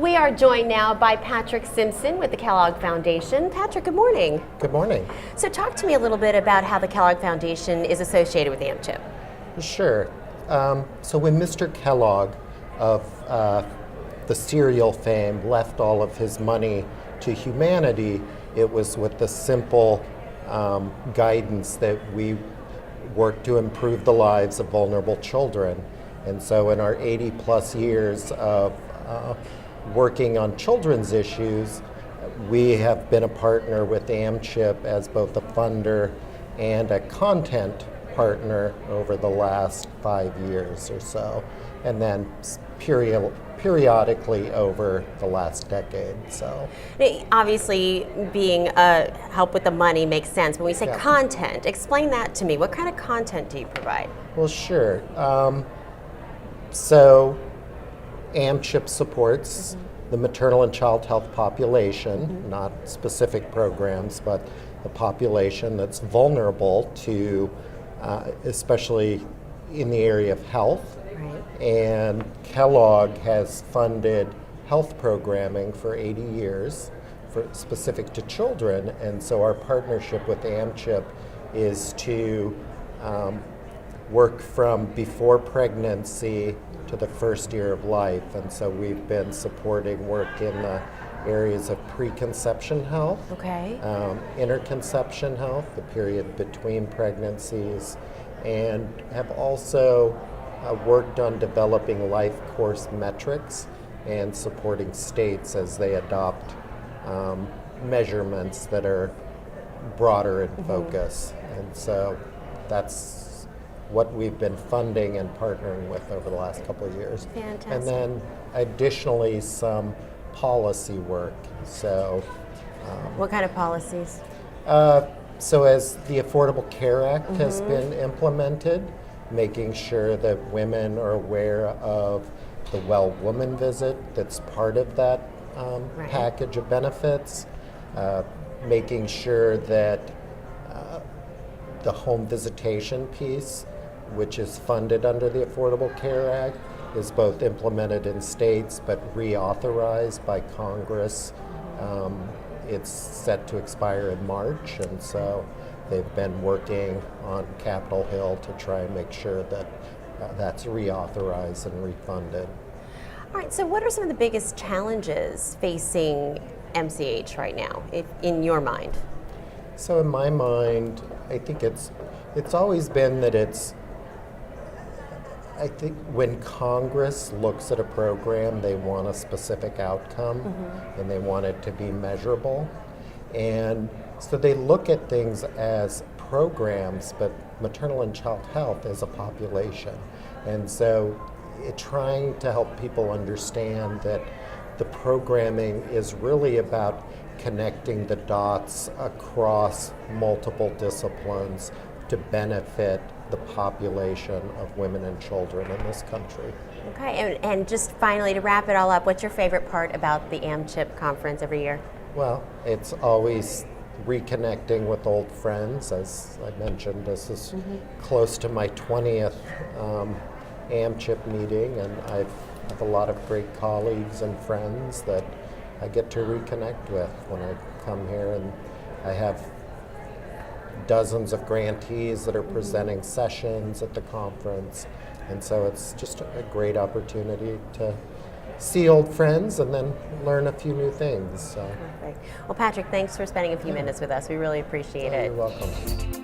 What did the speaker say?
we are joined now by Patrick Simpson with the Kellogg Foundation. Patrick, good morning. Good morning. So talk to me a little bit about how the Kellogg Foundation is associated with AMCHP. Sure. So when Mr. Kellogg of the cereal fame left all of his money to humanity, it was with the simple guidance that we work to improve the lives of vulnerable children. And so in our 80 plus years of working on children's issues, we have been a partner with AMCHP as both a funder and a content partner over the last 5 years or so, and then periodically over the last decade. So obviously being help with the money makes sense. When we say content, explain that to me. What kind of content do you provide? Well, sure. So AMCHP supports the maternal and child health population, not specific programs, but the population that's vulnerable to, especially in the area of health. Right. And Kellogg has funded health programming for 80 years specific to children, and so our partnership with AMCHP is to work from before pregnancy to the first year of life. And so we've been supporting work in the areas of preconception health, interconception health, the period between pregnancies, and have also worked on developing life course metrics and supporting states as they adopt measurements that are broader in focus. And so that's what we've been funding and partnering with over the last couple of years. Fantastic. And then additionally some policy work. So what kind of policies? So as the Affordable Care Act has been implemented, making sure that women are aware of the Well Woman visit that's part of that package of benefits, making sure that the home visitation piece, which is funded under the Affordable Care Act, is both implemented in states but reauthorized by Congress. It's set to expire in March, and so they've been working on Capitol Hill to try and make sure that that's reauthorized and refunded. All right, so what are some of the biggest challenges facing MCH right now, in your mind? So in my mind, I think it's always been that I think when Congress looks at a program, they want a specific outcome and they want it to be measurable. And so they look at things as programs, but maternal and child health as a population. And so trying to help people understand that the programming is really about connecting the dots across multiple disciplines to benefit the population of women and children in this country. Okay, and just finally to wrap it all up, what's your favorite part about the AMCHP conference every year? Well, it's always reconnecting with old friends. As I mentioned, this is close to my 20th AMCHP meeting, and I have a lot of great colleagues and friends that I get to reconnect with when I come here, and I have dozens of grantees that are presenting sessions at the conference, and so it's just a great opportunity to see old friends and then learn a few new things. So. Perfect. Well, Patrick, thanks for spending a few minutes with us. We really appreciate it. You're welcome.